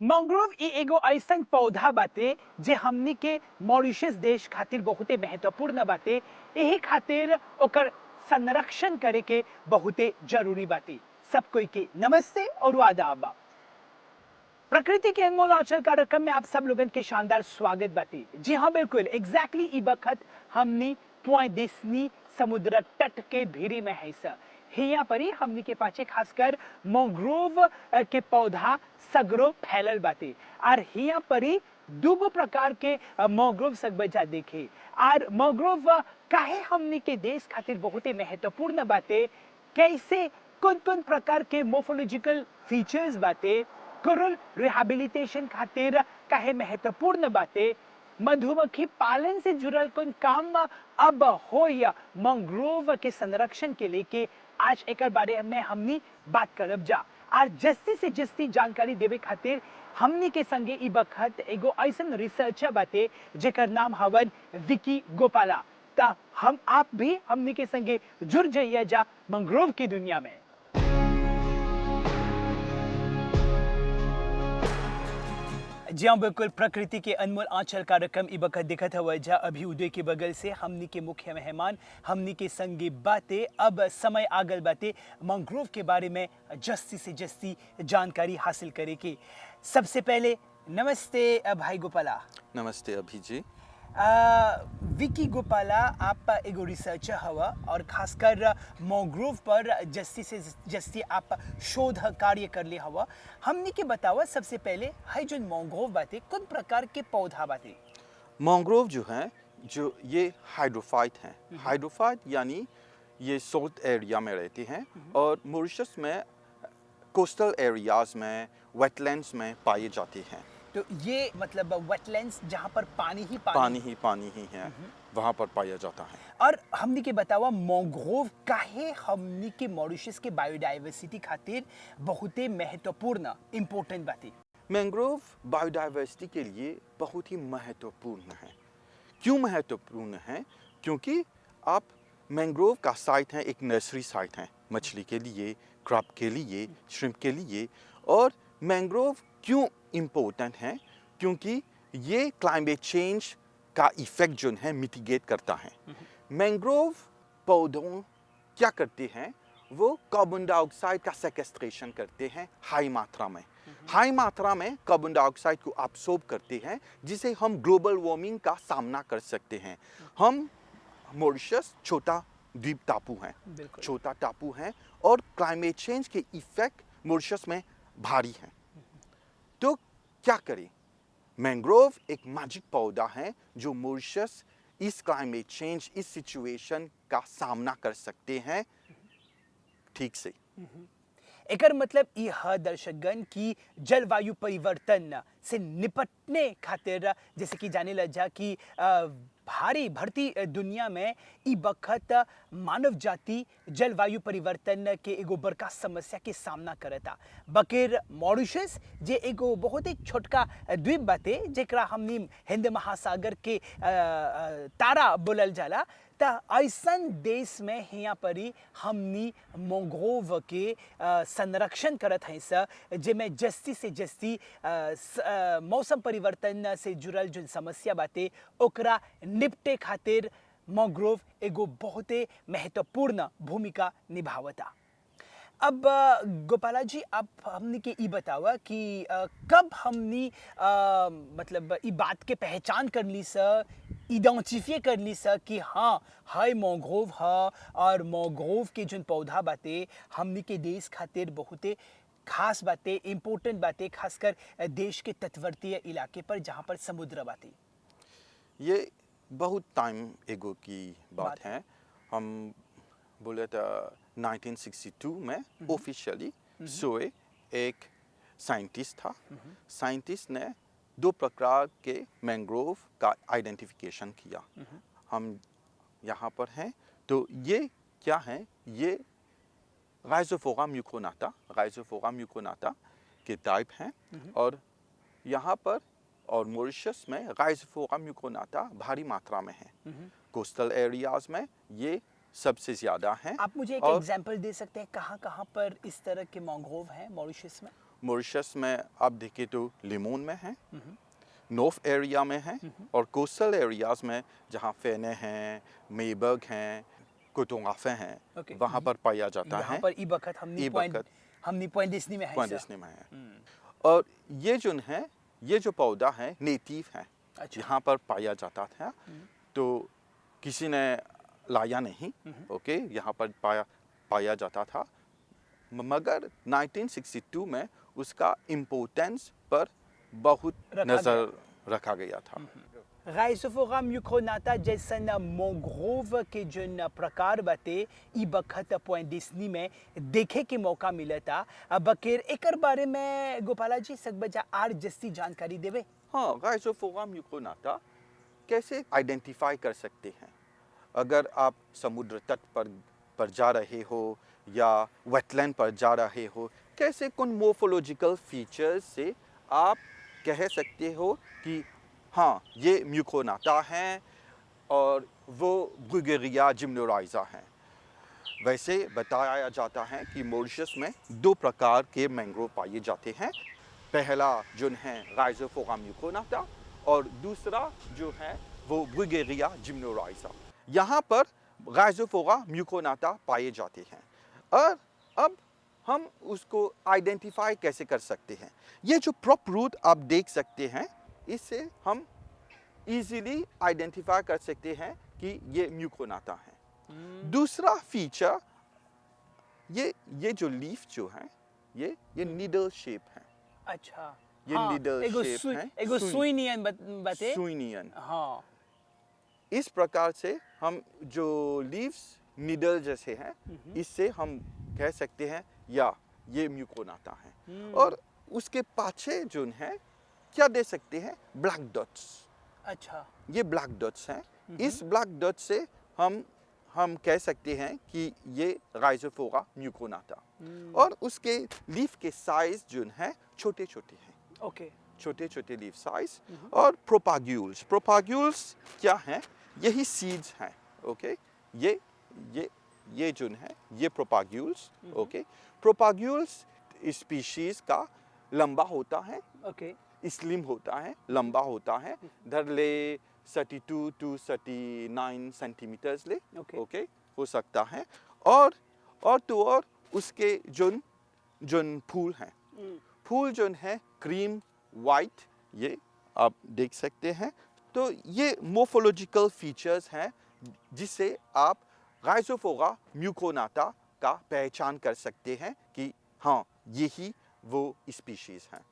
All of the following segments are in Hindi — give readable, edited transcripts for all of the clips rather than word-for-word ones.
मैंग्रोव ई एगो ऐसन पौधा बाटे जे हमनी के मॉरिशस देश खातिर बहुते महत्वपूर्ण बाटे। यही खातिर ओकर संरक्षण करे के बहुते जरूरी बाटे। सब कोई के नमस्ते और आदाब। प्रकृति के अनमोल आंचल कार्यक्रम में आप सब लोगन के शानदार स्वागत बाटे। जी हाँ, बिल्कुल एग्जैक्टली ई बखत हमनी पॉइंट डिस्नी समुद्र तट के भीरी में है सर। हिया परी हमनी के पाछे खासकर मैंग्रोव के पौधा सगरो फैलल बाटे। और हिया परी दूगो प्रकार के मैंग्रोव सगबजा देखे। और मैंग्रोव काहे हमनी के देश खातिर बहुते महत्वपूर्ण बाटे, कैसे कौन कौन प्रकार के मोर्फोलॉजिकल फीचर्स बाटे, कोरल रिहैबिलिटेशन खातिर काहे महत्वपूर्ण बाटे, मधुमक्खी पालन से जुड़ल कौन काम अब हो या मैंग्रोव के संरक्षण के लेके आज एक बारे में हमनी बात करब जा। और जस्ती से जस्ती जानकारी देवे खातिर हमनी के संगे ई बखत एगो ऐसन रिसर्चर बाटे जेकर नाम हवन विकी गोपाला। ता हम आप भी हमनी के संगे जुड़ जाइए जा मैंग्रोव की दुनिया में। जी हाँ, बिल्कुल प्रकृति के अनमोल आंचल कार्यक्रम ई बखत दिखत हवा जा अभी उदय के बगल से हमनी के मुख्य मेहमान हमनी के संगे बातें। अब समय आगल बातें मैंग्रोव के बारे में जस्ती से जस्ती जानकारी हासिल करे के। सबसे पहले नमस्ते भाई गोपाला। नमस्ते अभी जी। विकी गोपाला, आप एगो रिसर्चर हवा और खासकर मैंग्रोव पर जस्ती से जस्ती आप शोध कार्य कर ले हवा। हमनी के बतावा सबसे पहले है जो मैंग्रोव बाते कौन प्रकार के पौधा बाते। मैंग्रोव जो है जो ये हाइड्रोफाइट हैं। हाइड्रोफाइट यानी ये सॉल्ट एरिया में रहते हैं और मॉरिशस में कोस्टल एरियाज में वेटलैंड्स में पाए जाते हैं। तो ये मतलब वेटलैंड्स जहाँ पर पानी ही है, वहाँ पर पाया जाता है। और हमनी के बतावा मैंग्रोव काहे हमनी के मॉरिशस के बायोडाइवर्सिटी खातिर बहुते महत्वपूर्ण इम्पोर्टेंट बाते। मैंग्रोव बायोडाइवर्सिटी के लिए बहुत ही महत्वपूर्ण है। क्यों महत्वपूर्ण है? क्योंकि आप मैंग्रोव का साइट है, एक नर्सरी साइट है मछली के लिए, क्रब के लिए, श्रिम्प के लिए। और मैंग्रोव क्यों इम्पोर्टेंट है? क्योंकि ये क्लाइमेट चेंज का इफेक्ट जो है मिटिगेट करता है। मैंग्रोव पौधों क्या करते हैं? वो कार्बन डाइऑक्साइड का सेकेस्ट्रेशन करते हैं हाई मात्रा में। हाई मात्रा में कार्बन डाइऑक्साइड को अब्सॉर्ब करते हैं, जिसे हम ग्लोबल वार्मिंग का सामना कर सकते हैं। हम मॉरिशस छोटा द्वीप टापू हैं, छोटा टापू हैं और क्लाइमेट चेंज के इफेक्ट मॉरिशस में भारी हैं। तो क्या करें? मैंग्रोव एक मैजिक पौधा है जो मॉरिशस इस क्लाइमेट चेंज, इस सिचुएशन का सामना कर सकते हैं ठीक से। एकर मतलब यह दर्शकगण की जलवायु परिवर्तन से निपटने खातिर जैसे कि जाने लगा कि भारी भरती दुनिया में ई बखत मानव जाति जलवायु परिवर्तन के एगो बड़का समस्या के सामना करता। बकेर मॉरिशस जे एगो बहुत ही छोटका द्वीप बाटे जेकरा हमनी हिंद महासागर के तारा बोलल जाला। ता ऐसन देश में हिया परी हमनी मैंग्रोव के संरक्षण करत हैं जेमें जस्ती से जस्ती मौसम परिवर्तन से जुड़ल जो समस्या बाटे ओकरा निपटे खातिर मैंग्रोव एगो बहुते महत्वपूर्ण भूमिका निभावता। अब गोपाला जी, आप हमनी के ई बतावा कि कब हमनी मतलब ई बात के पहचान कर ली स, आइडेंटिफाई कर ली स कि हाँ है मैंग्रोव है और मैंग्रोव के जो पौधा बाटे हमनी के देश खातिर बहुते खास बाटे, इम्पोर्टेंट बाटे, खासकर देश के तटवर्तीय इलाके पर जहाँ पर समुद्र बाटे। ये बहुत टाइम एगो की बात है। हम बोले तो 1962 में ऑफिशियली सोए एक साइंटिस्ट था। साइंटिस्ट ने दो प्रकार के मैंग्रोव का आइडेंटिफिकेशन किया। हम यहाँ पर हैं तो ये क्या है? ये राइजोफोरा म्यूकोनाटा के टाइप हैं और यहाँ पर और मॉरिशस में राइजोफोरा म्यूकोनाटा भारी मात्रा में है। कोस्टल एरियाज में ये सबसे ज्यादा हैं। आप मुझे एक एग्जांपल दे सकते हैं कहाँ-कहाँ पर इस तरह के मैंग्रोव हैं मॉरिशस में? मॉरिशस में आप देखें तो लिमोन में है, नॉर्थ एरिया में है, और कोस्टल एरियाज में जहाँ फेने हैं, मेबर्ग हैं, कोटोंगाफे हैं, ओके। वहाँ पर पाया जाता यहाँ है। पर ई बखत हमनी पॉइंट डिस्नी में है पॉइंट सर। डिस्नी में है। और ये जो है, ये जो पौधा है नेटिव है, अच्छा। यहाँ पर पाया जाता था, तो किसी ने लाया नहीं, ओके, यहाँ पर पाया जाता था, मगर 1962 में उसका इम्पोर्टेंस पर बहुत नज़र रखा गया था। राइजोफोरा म्यूक्रोनाटा जैसन मैंग्रोव के जन प्रकार बाटे ई बखत पॉइंट डिस्नी में देखे के मौका मिला था। अब बकेर एकर बारे में गोपाला जी सकबजा आर जस्ती जानकारी देवे। हाँ, राइजोफोरा म्यूक्रोनाटा कैसे आइडेंटिफाई कर सकते हैं? अगर आप समुद्र तट पर जा रहे हो या वेटलैंड पर जा रहे हो, कैसे कौन मोर्फोलॉजिकल फीचर्स से आप कह सकते हो कि हाँ, ये म्यूक्रोनाटा हैं और वो ब्रुगेरिया जिम्नोराइजा हैं? वैसे बताया जाता है कि मॉरिशस में 2 प्रकार के मैंग्रोव पाए जाते हैं। पहला जो है राइजोफोरा म्यूक्रोनाटा और दूसरा जो है वो ब्रुगेरिया जिम्नोराइजा। यहाँ पर राइजोफोरा म्यूक्रोनाटा पाए जाते हैं, और अब हम उसको आइडेंटिफाई कैसे कर सकते हैं? ये जो प्रॉप रूट आप देख सकते हैं, इससे हम इजीली आइडेंटिफाई कर सकते हैं कि ये म्यूक्रोनाटा है। दूसरा फीचर, ये जो लीफ जो है, ये नीडल शेप है। अच्छा। ये नीडल शेप है, एगो सुई नियन बाटे। सुई नियन। हाँ। इस प्रकार से हम जो लीव्स नीडल जैसे हैं, इससे हम कह सकते हैं या ये म्यूक्रोनाटा है। और उसके पाछे जो है क्या दे सकते हैं? Black dots. अच्छा। ये ब्लैक डॉट्स हैं। इस ब्लैक डॉट से हम कह सकते हैं कि ये राइजोफोरा म्यूक्रोनाटा। और उसके लीफ के साइज जो है छोटे छोटे हैं। ओके। छोटे छोटे लीफ साइज। और प्रोपाग्यूल्स क्या हैं? यही सीड्स हैं, ओके। ये जो है ये प्रोपाग्यूल्स, ओके। प्रोपाग्यूल्स स्पीशीज का लंबा होता है, ओके। स्लिम होता है, लंबा होता है, धरले 32 to 39 सेंटीमीटर्स ले, ओके, हो सकता है। और उसके जोन फूल हैं, फूल जो है क्रीम वाइट, ये आप देख सकते हैं। तो ये मोर्फोलॉजिकल फीचर्स हैं जिससे आप राइजोफोरा म्यूक्रोनाटा का पहचान कर सकते हैं कि हाँ, यही वो स्पीशीज हैं।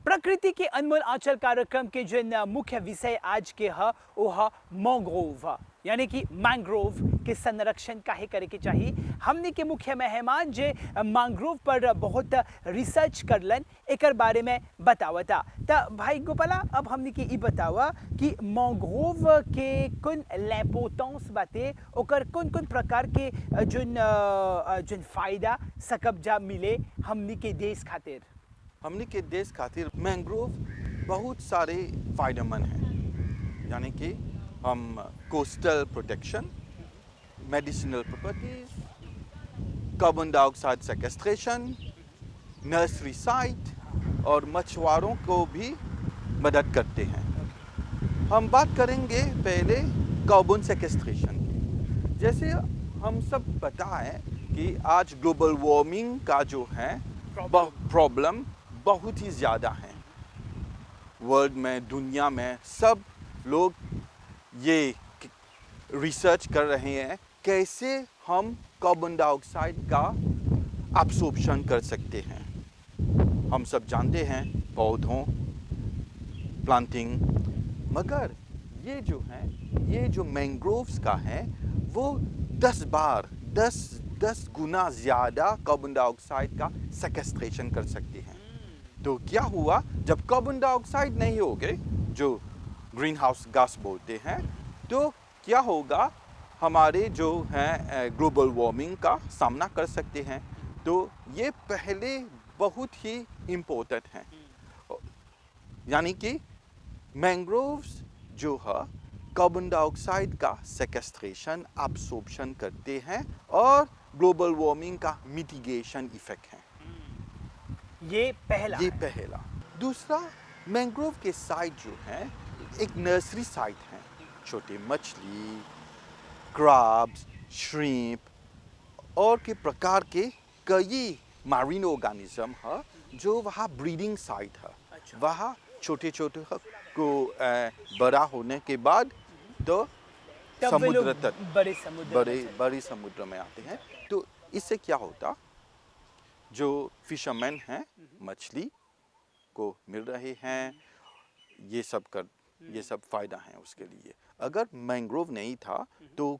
प्रकृति के अनमोल आंचल कार्यक्रम के जो मुख्य विषय आज के है वो है मैंग्रोव, यानी कि मैंग्रोव के संरक्षण काहे करे के चाहिए। हमने के मुख्य मेहमान जे मैंग्रोव पर बहुत रिसर्च करलन, एकर बारे में बतावता। त भाई गोपाला, अब हमने के ई बतावा कि मैंग्रोव के कौन लैपोटेंस बाते, ओकर कौन कौन प्रकार के जोन फायदा सकब्जा मिले हमने के देश खातिर। हमने के देश खातिर मैंग्रोव बहुत सारे फायदेमंद हैं, यानी कि हम coastal protection, medicinal properties, carbon dioxide sequestration, nursery site और मछुआरों को भी मदद करते हैं। हम बात करेंगे पहले कार्बन सेक्वेस्ट्रेशन की। जैसे हम सब पता है कि आज ग्लोबल वार्मिंग का जो है प्रॉब्लम बहुत ही ज़्यादा है। वर्ल्ड में, दुनिया में सब लोग ये रिसर्च कर रहे हैं कैसे हम कार्बन डाइऑक्साइड का एब्सॉर्प्शन कर सकते हैं। हम सब जानते हैं पौधों, प्लांटिंग, मगर ये जो मैंग्रोव्स का है वो 10 गुना ज़्यादा कार्बन डाइऑक्साइड का सेक्वेस्ट्रेशन कर सकते हैं। तो क्या हुआ, जब कार्बन डाइऑक्साइड नहीं होगे, जो ग्रीन हाउस गैस बोलते हैं, तो क्या होगा, हमारे जो हैं ग्लोबल वार्मिंग का सामना कर सकते हैं। तो ये पहले बहुत ही इम्पोर्टेंट हैं। यानी कि मैंग्रोव्स जो है कार्बन डाइऑक्साइड का सेकेस्ट्रेशन, एब्सॉर्प्शन करते हैं और ग्लोबल वार्मिंग का मिटिगेशन इफेक्ट है। ये पहला ये है। पहला। दूसरा, मैंग्रोव के साइट जो है एक नर्सरी साइट है। छोटे मछली, क्रब्स, श्रिम्प और के प्रकार के कई मारीन ऑर्गेनिज्म है जो वहाँ ब्रीडिंग साइट है। अच्छा। वहाँ छोटे छोटे को बड़ा होने के बाद तो तब वे लोग समुद्र तक बड़े समुद्र में चले। बड़े समुद्र में आते हैं। तो इससे क्या होता, जो फिशरमैन हैं मछली को मिल रहे हैं, ये सब फायदा है उसके लिए। अगर मैंग्रोव नहीं था तो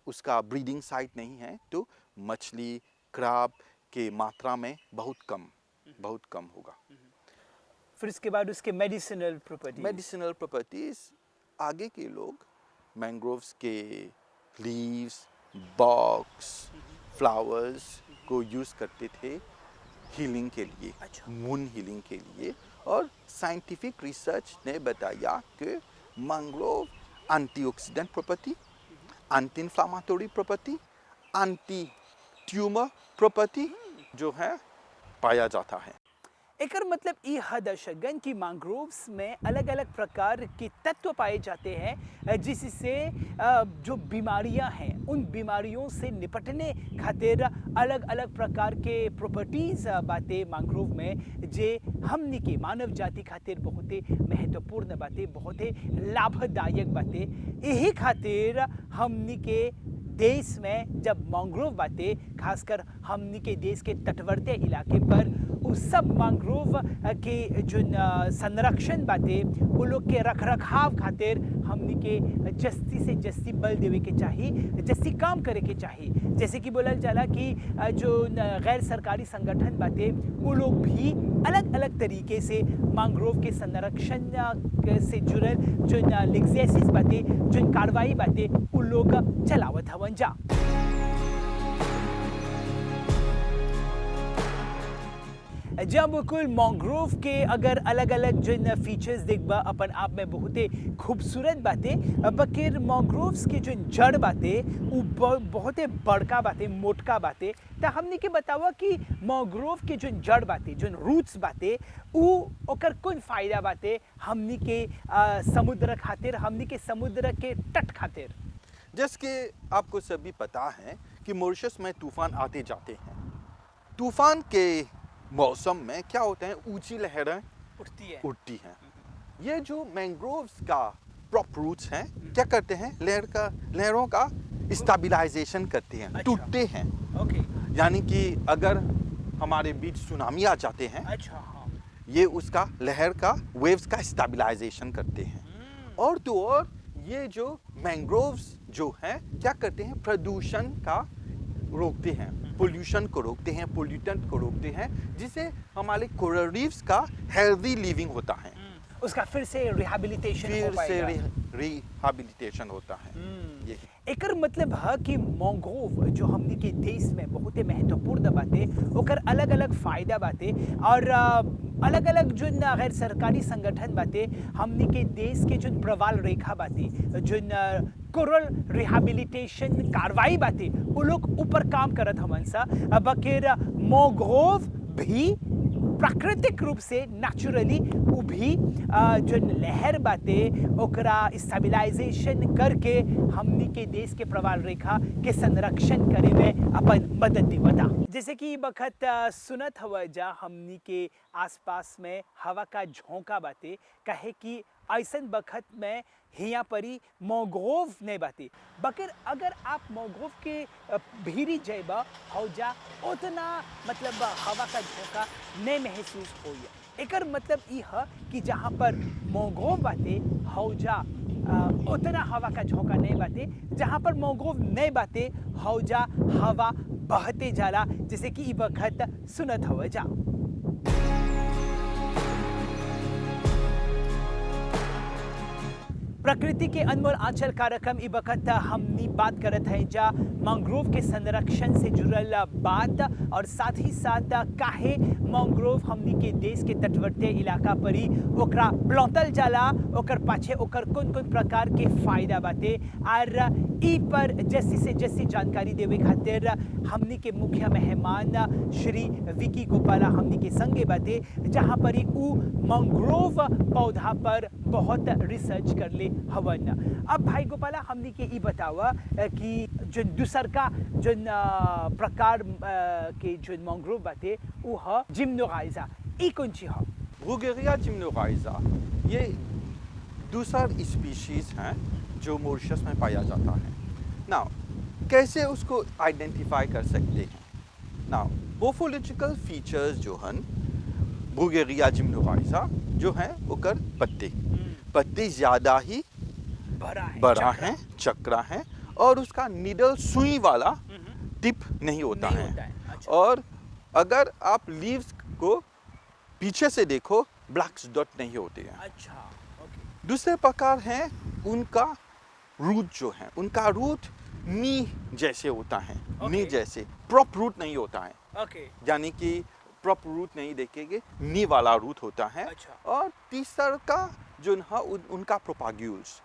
उसका ब्रीडिंग साइट नहीं है तो मछली, क्रब के मात्रा में बहुत कम होगा। फिर इसके बाद उसके मेडिसिनल प्रॉपर्टीज आगे के लोग मैंग्रोव्स के लीव्स, बॉक्स, फ्लावर्स को यूज़ करते थे हीलिंग के लिए। अच्छा। वुंड हीलिंग के लिए। और साइंटिफिक रिसर्च ने बताया कि mangrove antioxidant property, anti inflammatory property, anti tumour property जो है पाया जाता है। एकर मतलब ई दर्शकगण की मैंग्रोव्स में अलग अलग प्रकार के तत्व पाए जाते हैं जिससे जो बीमारियां हैं उन बीमारियों से निपटने खातिर अलग अलग प्रकार के प्रॉपर्टीज बातें मैंग्रोव में जे हमनी के मानव जाति खातिर बहुत ही महत्वपूर्ण बातें, बहुत ही लाभदायक बातें। यही खातिर हमनी के देश में जब मैंग्रोव बातें, खासकर हमनी के देश के तटवर्ती इलाके पर उस सब मैंग्रोव के जो संरक्षण बातें वो लोग के रख रखाव खातिर हमनी के जस्ती से जस्ती बल देवे के चाहिए, जस्ती काम करे के चाहिए। जैसे कि बोलल जाला कि जो गैर सरकारी संगठन बातें वो लोग भी अलग अलग तरीके से मैंग्रोव के संरक्षण से जुड़ल जो लेक्सेसिस बातें, जो कार्रवाई बातें वो लोग चलावत हवन जा। जब कुल मैंग्रोव के अगर अलग अलग जो फीचर्स देखबा अपन आप में बहुत ही खूबसूरत बातें, बकिर मैंग्रोव्स के जो जड़ बातें वो बहुत ही बड़का बातें, मोटका बातें। तो हमने के बतावा कि मैंग्रोव के जो जड़ बातें, जो रूट्स बातें, वो ओकर कौन फायदा बातें हमनी के समुद्र खातिर, हमनी के समुद्र के तट खातिर। जैसे कि आपको सभी पता है कि मॉरिशस में तूफान आते जाते हैं। तूफान के मौसम में क्या होता है, ऊंची लहरें उठती हैं। ये जो मैंग्रोव्स का प्रॉप रूट्स हैं क्या करते हैं, लहरों का स्टेबलाइजेशन करते हैं। अच्छा। टूटते हैं। ओके। यानी कि अगर हमारे बीच सुनामी आ जाते हैं, अच्छा। हाँ। ये उसका लहर का वेव्स का स्टेबलाइजेशन करते हैं। और तो और ये जो मैंग्रोव्स जो हैं क्या करते हैं, प्रदूषण का रोकते हैं, पोल्यूशन को रोकते हैं, पोल्यूटेंट को रोकते हैं, जिससे हमारे कोरल रीफ्स का हेल्दी लिविंग होता है। उसका फिर से रिहैबिलिटेशन हो पाएगा। रिहैबिलिटेशन होता है। ये एकर मतलब है कि मैंग्रोव जो हमनी के देश में बहुत ही महत्वपूर्ण बातें, ओकर अलग अलग फायदा बातें और अलग अलग जो गैर सरकारी संगठन बातें हमनी के देश के जो प्रवाल रेखा बातें, जो कोरल रिहैबिलिटेशन कार्रवाई बातें वो लोग ऊपर काम करत हमन सा। बकिर मैंग्रोव भी प्राकृतिक रूप से नेचुरली वो भी जो लहर बातें ओकरा स्टेबलाइजेशन करके हमनी के देश के प्रवाल रेखा के संरक्षण करे में अपन मदद देवता। जैसे कि बखत सुनत हवा जा हमनी के आसपास में हवा का झोंका बातें, कहे कि ऐसन बखत में हिया परी मैंग्रोव नहीं बाती। बकर अगर आप मैंग्रोव के भीरी जैबा हो जा उतना मतलब हवा का झोंका नहीं महसूस हो। एकर मतलब ई है कि जहाँ पर मैंग्रोव बाते हो जा उतना हवा का झोंका नहीं बाते, जहाँ पर मैंग्रोव नहीं बाते हो जा हवा बहते जाला। जैसे कि ई बखत सुनत हवा जा। प्रकृति के अनमोल आंचल कार्यक्रम ई वक्त हमनी बात करत है जा मैंग्रोव के संरक्षण से जुड़ल बात और साथ ही साथ काहे मैंग्रोव हमनी के देश के तटवर्ती इलाका पर ही ओकरा प्लौतल जाला, ओकर पाछे ओकर कौन कौन प्रकार के फायदा बाते और ई पर जैसी से जैसी जानकारी देवे खातिर हमनी के मुख्य मेहमान श्री विकी गोपाला हमनी के संगे बाते, जहाँ पर ही ऊ मैंग्रोव पौधा पर बहुत रिसर्च कर ले हवन। अब भाई गोपाला हमनी के ई बतावा कि जो दूसर का जो प्रकार के जो मैंग्रोव बाते ऊ ह जिम्नोराइजा, ई कौन ची ह? ब्रूगेरिया जिम्नोराइजा ये दूसरा स्पीशीज हैं जो मॉरिशस में पाया जाता है। नाउ कैसे उसको आइडेंटिफाई कर सकते हैं? नाउ मोर्फोलॉजिकल फीचर्स जो हैं ब्रूगेरिया जिम्नोराइजा जो हैं ओकर पत्ते ज़्यादा ही बड़ा है, चक्रा है और उसका निडल सुई वाला टिप नहीं होता है। अच्छा। और अगर आप लीव्स को पीछे से देखो ब्लैक डॉट नहीं होते हैं। अच्छा, ओके। दूसरे प्रकार हैं उनका रूट जो है, उनका रूट नी जैसे होता है, नी जैसे प्रॉप रूट नहीं होता है। ओके। यानी कि प्रॉप रूट नहीं देखेंगे, नी वाला रूट होता है। अच्छा। और तीसरा का जो है उनका प्रोपाग्यूल्स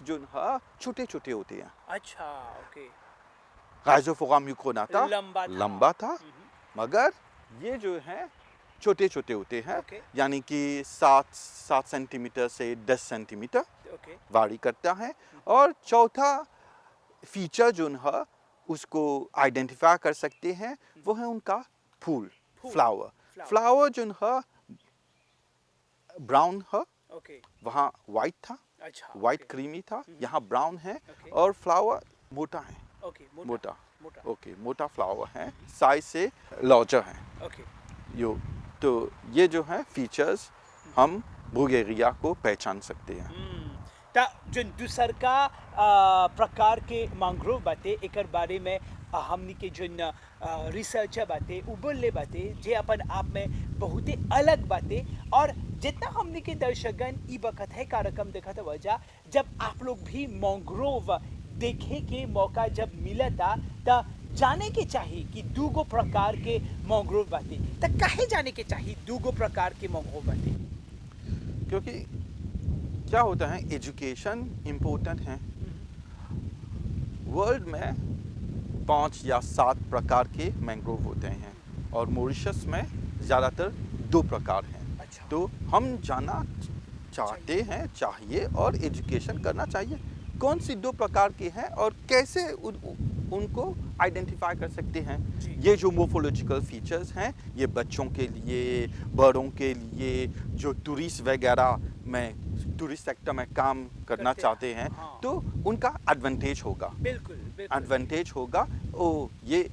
जो है छोटे छोटे होते हैं। अच्छा, ओके। राइजोफोरा म्यूकोनाटा लंबा था मगर ये जो है छोटे छोटे होते हैं। ओके। यानी कि 7 सेंटीमीटर से 10 सेंटीमीटर ओके। वारी करता है। और चौथा फीचर जो है उसको आइडेंटिफाई कर सकते हैं वो है उनका फूल फ्लावर जो है ब्राउन है, ओके। वहाँ वाइट था, अच्छा, वाइट क्रीमी था, यहाँ ब्राउन है और फ्लावर मोटा है। ओके, मोटा मोटा। मोटा फ्लावर है, साइज से लार्जर है। ओके। तो ये जो है फीचर्स हम ब्रूगेरिया को पहचान सकते हैं। ता जो दूसर का प्रकार के मैंग्रोव बाते एकर बारे में हमनी के जो रिसर्चर बाते उ बोलले बाते जे अपन आप में बहुत ही अलग बाते। और जितना हमनी के दर्शकगण ई वक्त है कार्यक्रम देखत वजह जब आप लोग भी मैंग्रोव देखे के मौका जब मिलता त जाने के चाहिए कि दूगो प्रकार के मैंग्रोव बाते, त काहे जाने के चाहिए दूगो प्रकार के मैंग्रोव बाते? क्योंकि क्या होता है, एजुकेशन इम्पोर्टेंट है। वर्ल्ड में 5 या 7 प्रकार के मैंग्रोव होते हैं और मॉरिशस में ज़्यादातर 2 प्रकार हैं। अच्छा। तो हम जानना चाहते हैं चाहिए और एजुकेशन करना चाहिए कौन सी 2 प्रकार के हैं और कैसे उनको आइडेंटिफाई कर सकते हैं। ये जो मोर्फोलॉजिकल फीचर्स हैं ये बच्चों के लिए, बड़ों के लिए, जो टूरिस्ट वगैरह में टूरिस्ट सेक्टर में काम करना चाहते हैं। हाँ। तो उनका एडवांटेज होगा। बिल्कुल। एडवांटेज होगा। ओ ये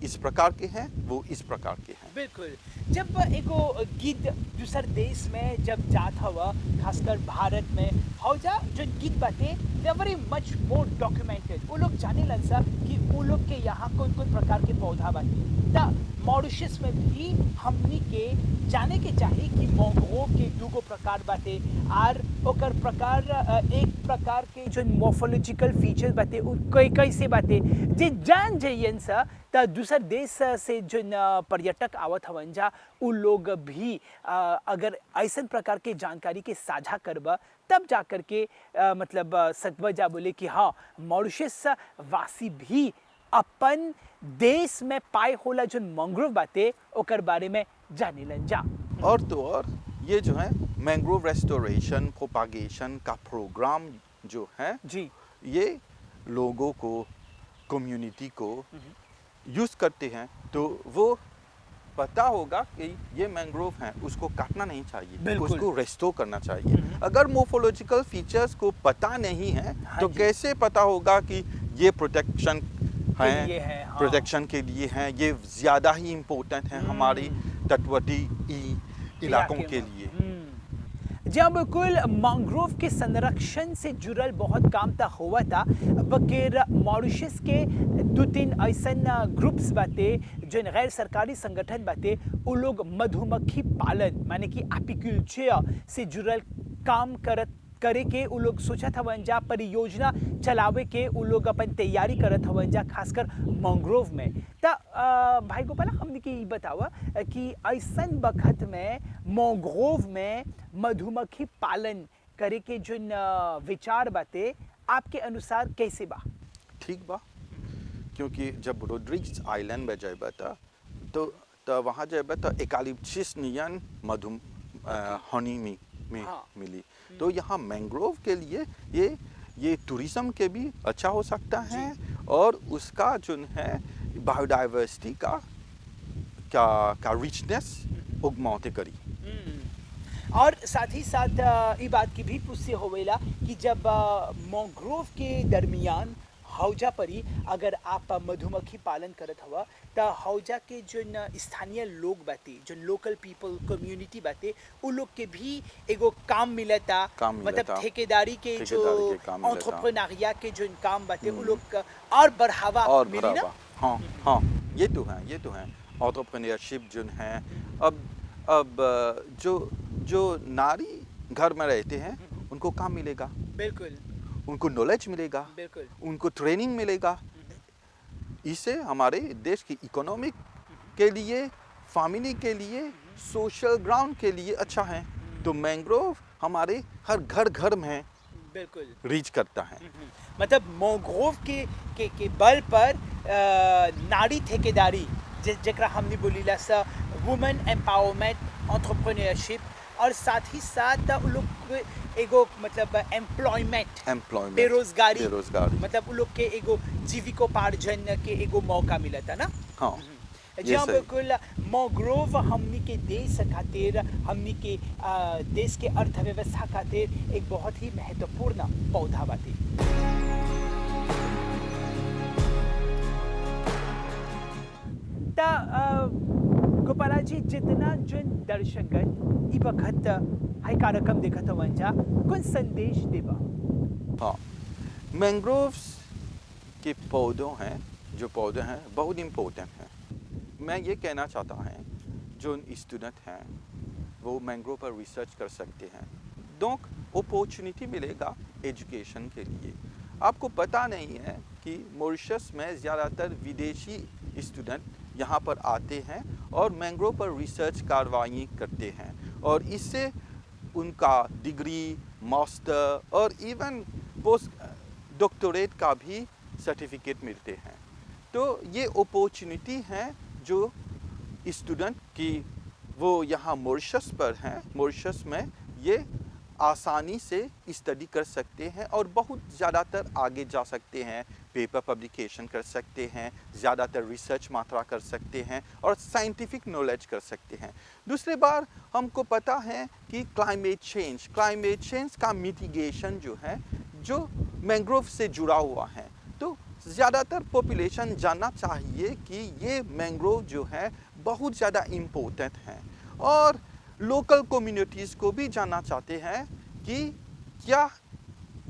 इस प्रकार के हैं, वो इस प्रकार के हैं। बिल्कुल। जब एगो गिद्ध दूसर देश में जब जात हवा, खासकर भारत में हौजा जो गिद्ध बाते they very much more documented. वो लोग जाने लन सा कि वो लोग के यहाँ कौन कौन प्रकार के पौधा बाते। ता मॉरिशस में भी हमनी के जाने के चाहिए कि मैंग्रोव के दूगो प्रकार बाते और ओकर प्रकार एक प्रकार के जो मॉर्फोलॉजिकल फीचर्स बाते उ कैसे बाते जे जान जाइयन सा त दूसर देश से जो पर्यटक आवत हवन जा उ लोग भी अगर ऐसा प्रकार के जानकारी के साझा करबा तब जा कर के मतलब सकबा जा बोले कि हाँ मॉरिशस वासी भी अपन देश में पाए होला जो मैंग्रोव बाते ओकर बारे में जाने लन जा। और तो और ये जो है मैंग्रोव रेस्टोरेशन प्रोपागेशन का प्रोग्राम जो है जी, ये लोगों को, कम्युनिटी को यूज़ करते हैं। तो वो पता होगा कि ये मैंग्रोव है, उसको काटना नहीं चाहिए, उसको रेस्टोर करना चाहिए। अगर मोर्फोलॉजिकल फीचर्स को पता नहीं है तो कैसे पता होगा कि ये प्रोटेक्शन है, प्रोटेक्शन के लिए हैं, ये ज़्यादा ही इम्पोर्टेंट है हमारी तटवर्ती इलाकों के लिए। जब कुल मैंग्रोव के संरक्षण से जुड़ल बहुत काम तक हुआ था बगैर मॉरिशस के 2-3 ऐसा ग्रुप्स बाते जो गैर सरकारी संगठन बाते वो लोग मधुमक्खी पालन माने कि एपिकल्चर से जुड़ल काम करत करे के उ लोग सोचत हवन जा, परियोजना चलावे के उ लोग अपन तैयारी करत हवन जा, खासकर मैंग्रोव में। त भाई गोपाला हमने के ई बतावा कि ऐसन बखत में मैंग्रोव में मधुमक्खी पालन करे के जो विचार बाते आपके अनुसार कैसे बा? ठीक बा, क्योंकि जब रोड्रिग्स आइलैंड में जाए तो वहाँ जाए तो एकालिप्सिस नियन मधु हनी में हाँ। मिली। तो यहाँ मैंग्रोव के लिए ये टूरिज्म के भी अच्छा हो सकता है और उसका जो है बायोडाइवर्सिटी का रिचनेस उगमाते करी। और साथ ही साथ ये बात की भी पुष्टि होवेला कि जब मैंग्रोव के दरमियान हौजा परी अगर आप मधुमक्खी पालन करत हवा त हौजा के जो स्थानीय लोग बाते, जो लोकल पीपल कम्युनिटी बाते, उ लोग के भी एगो काम मिलता, मतलब ठेकेदारी के जो एंटरप्रेन्योरिया के जो काम बाते उ लोग का और बढ़ावा मिली ना। हाँ हाँ, ये तो है एंटरप्रेन्योरशिप जो है। अब जो नारी घर में रहते हैं उनको काम मिलेगा, बिल्कुल, उनको नॉलेज मिलेगा, बिल्कुल, उनको ट्रेनिंग मिलेगा। इससे हमारे देश की इकोनॉमिक के लिए, फैमिली के लिए, सोशल ग्राउंड के लिए अच्छा है। तो मैंग्रोव हमारे हर घर में बिल्कुल रीच करता है। मतलब मैंग्रोव के बल पर नारी ठेकेदारी जेकरा हमने बोलीला सा वुमेन एम्पावरमेंट, एंटरप्रेन्योरशिप, और साथ ही साथ उ लोग एगो मतलब एम्प्लॉयमेंट बेरोजगारी मतलब उ लोग के एगो जीविकोपार्जन के एगो मौका मिलता ना। हाँ, जी हाँ, बिल्कुल। मैंग्रोव हमनी के देश खातिर, हमनी के देश के अर्थव्यवस्था खातिर एक बहुत ही महत्वपूर्ण पौधा बाटे। गोपाला जी, जितना जन दर्शकगण ई वक्त हाई कार्यक्रम देखत हवन जा, कौन संदेश देबा? हाँ, मैंग्रोव्स के पौधों हैं, जो पौधे हैं बहुत इम्पोर्टेंट हैं। मैं ये कहना चाहता हूँ जो स्टूडेंट हैं वो मैंग्रोव पर रिसर्च कर सकते हैं, donc अपॉर्चुनिटी मिलेगा एजुकेशन के लिए। आपको पता नहीं है कि मॉरिशस में ज़्यादातर विदेशी स्टूडेंट यहाँ पर आते हैं और मैंग्रोव पर रिसर्च कार्रवाई करते हैं और इससे उनका डिग्री, मास्टर और इवन पोस्ट डॉक्टरेट का भी सर्टिफिकेट मिलते हैं। तो ये अपॉर्चुनिटी है जो स्टूडेंट की वो यहाँ मॉरिशस पर हैं, मॉरिशस में ये आसानी से स्टडी कर सकते हैं और बहुत ज़्यादातर आगे जा सकते हैं, पेपर पब्लिकेशन कर सकते हैं, ज़्यादातर रिसर्च मात्रा कर सकते हैं और साइंटिफिक नॉलेज कर सकते हैं। दूसरी बार हमको पता है कि क्लाइमेट चेंज का मिटिगेशन जो है, जो मैंग्रोव से जुड़ा हुआ है, तो ज़्यादातर पॉपुलेशन जानना चाहिए कि ये मैंग्रोव जो है बहुत ज़्यादा इम्पोर्टेंट हैं और लोकल कम्युनिटीज़ को भी जानना चाहते हैं कि क्या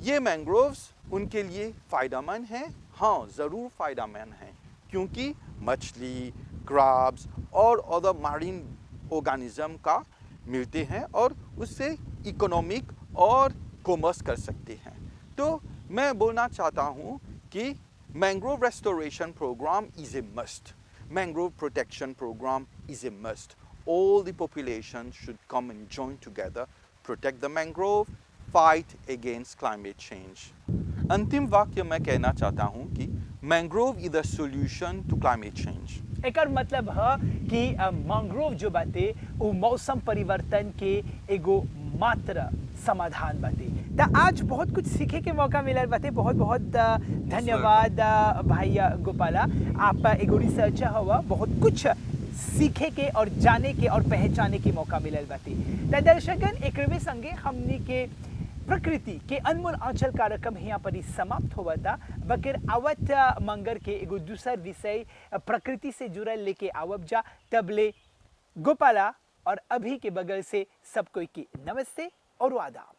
ये मैंग्रोव्स उनके लिए फ़ायदेमंद हैं। हाँ, ज़रूर फ़ायदेमंद हैं, क्योंकि मछली, क्रैब्स और अदर मैरीन ऑर्गेनिज्म का मिलते हैं और उससे इकोनॉमिक और कॉमर्स कर सकते हैं। तो मैं बोलना चाहता हूँ कि mangrove restoration programme is a must, mangrove protection programme is a must. All the population should come and join together, protect the mangrove, fight against climate change. अंतिम वाक्य मैं कहना चाहता हूँ कि mangrove is the solution to climate change. Acre मतलब है कि मैंग्रोव जो बाते वो मौसम परिवर्तन के एगो मात्र समाधान बाते। तो आज बहुत कुछ सीखे के मौका मिला बाते। बहुत बहुत धन्यवाद भाई गोपाला, आप एगो रिसर्चर हवा, बहुत कुछ सीखे के और जाने के और पहचाने के मौका मिलल बाती। दर्शकगण, एकरवे संगे हमनी के प्रकृति के अनमोल आंचल कार्यक्रम यहाँ पर समाप्त हुआ था। बकर आवत मंगर के एगो दूसर विषय प्रकृति से जुड़ल लेके आवब जा। तबले गोपाला और अभी के बगल से सब कोई की नमस्ते और आदाब।